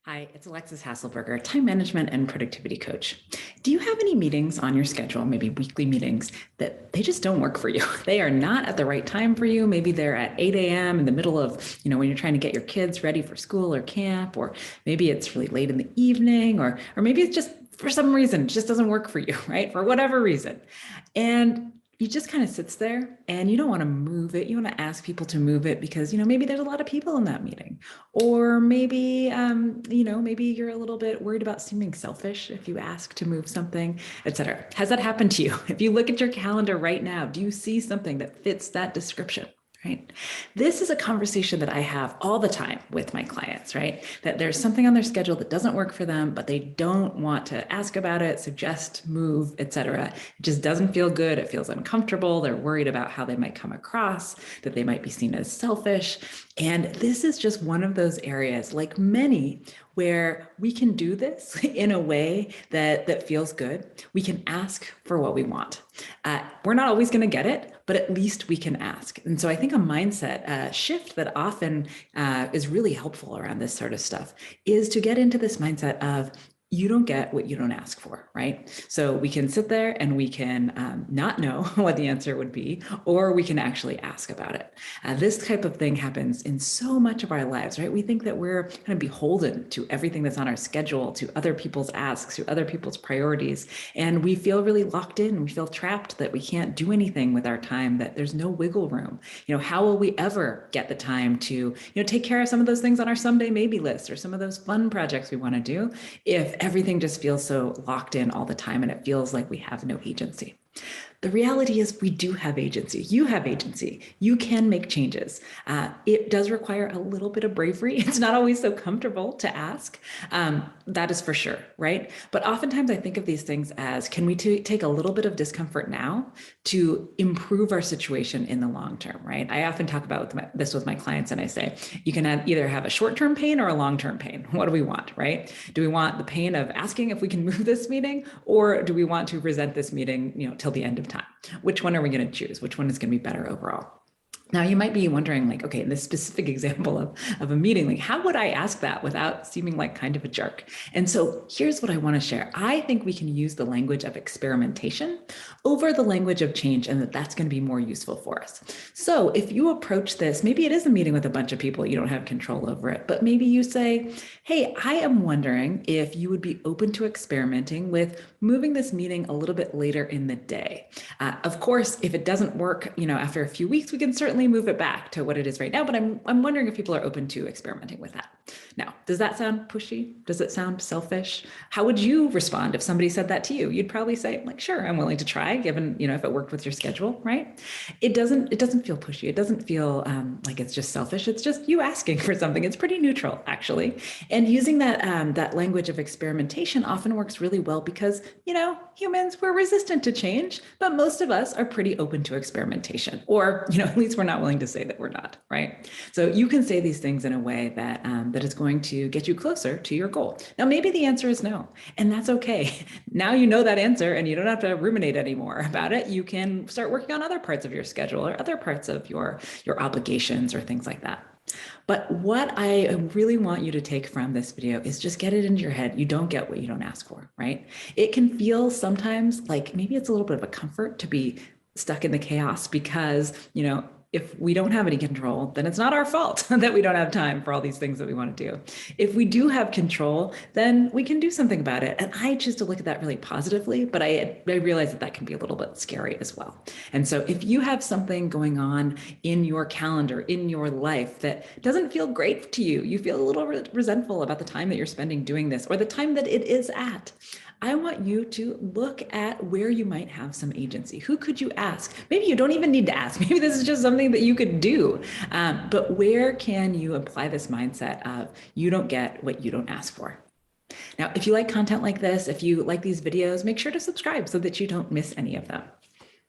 Hi, it's Alexis Hasselberger, time management and productivity coach. Do you have any meetings on your schedule, maybe weekly meetings, that they just don't work for you? They are not at the right time for you. Maybe they're at 8 a.m. in the middle of, when you're trying to get your kids ready for school or camp, or maybe it's really late in the evening, or maybe it's just for some reason, it just doesn't work for you, right? For whatever reason. And you just kind of sits there and you don't want to move it. You want to ask people to move it because, maybe there's a lot of people in that meeting. Or maybe, maybe you're a little bit worried about seeming selfish if you ask to move something, etc. Has that happened to you? If you look at your calendar right now, do you see something that fits that description? Right? This is a conversation that I have all the time with my clients, right? That there's something on their schedule that doesn't work for them, but they don't want to ask about it, suggest, move, etc. It just doesn't feel good. It feels uncomfortable. They're worried about how they might come across, that they might be seen as selfish. And this is just one of those areas, like many, where we can do this in a way that feels good. We can ask for what we want. We're not always going to get it, but at least we can ask. And so I think a mindset shift that often is really helpful around this sort of stuff is to get into this mindset of, you don't get what you don't ask for, right? So we can sit there and we can not know what the answer would be, or we can actually ask about it. This type of thing happens in so much of our lives, right? We think that we're kind of beholden to everything that's on our schedule, to other people's asks, to other people's priorities. And we feel really locked in. We feel trapped that we can't do anything with our time, that there's no wiggle room. How will we ever get the time to, take care of some of those things on our someday maybe list, or some of those fun projects we want to do, if everything just feels so locked in all the time and it feels like we have no agency? The reality is we do have agency. You have agency. You can make changes. It does require a little bit of bravery. It's not always so comfortable to ask. That is for sure, right? But oftentimes I think of these things as, can we take a little bit of discomfort now to improve our situation in the long term, right? I often talk about this with my clients, and I say, you can either have a short-term pain or a long-term pain. What do we want, right? Do we want the pain of asking if we can move this meeting, or do we want to resent this meeting, till the end of time? Which one are we going to choose? Which one is going to be better overall? Now, you might be wondering, like, okay, in this specific example of a meeting, like, how would I ask that without seeming like kind of a jerk? And so here's what I want to share. I think we can use the language of experimentation over the language of change, and that's going to be more useful for us. So if you approach this, maybe it is a meeting with a bunch of people, you don't have control over it, but maybe you say, hey, I am wondering if you would be open to experimenting with moving this meeting a little bit later in the day. Of course, if it doesn't work, after a few weeks, we can certainly move it back to what it is right now, but I'm wondering if people are open to experimenting with that. Now, does that sound pushy? Does it sound selfish? How would you respond if somebody said that to you? You'd probably say, like, sure, I'm willing to try, given, if it worked with your schedule, right? It doesn't feel pushy. It doesn't feel like it's just selfish. It's just you asking for something. It's pretty neutral, actually. And using that language of experimentation often works really well because, humans, we're resistant to change, but most of us are pretty open to experimentation, or, at least we're not willing to say that we're not, right? So you can say these things in a way that that is going to get you closer to your goal. Now, maybe the answer is no, and that's okay. Now you know that answer and you don't have to ruminate anymore about it. You can start working on other parts of your schedule or other parts of your obligations or things like that. But what I really want you to take from this video is just get it into your head. You don't get what you don't ask for, right? It can feel sometimes like maybe it's a little bit of a comfort to be stuck in the chaos because, if we don't have any control, then it's not our fault that we don't have time for all these things that we want to do. If we do have control, then we can do something about it. And I choose to look at that really positively, but I realize that can be a little bit scary as well. And so if you have something going on in your calendar, in your life that doesn't feel great to you, you feel a little resentful about the time that you're spending doing this or the time that it is at, I want you to look at where you might have some agency. Who could you ask? Maybe you don't even need to ask. Maybe this is just something that you could do. But where can you apply this mindset of you don't get what you don't ask for? Now, if you like content like this, if you like these videos, make sure to subscribe so that you don't miss any of them.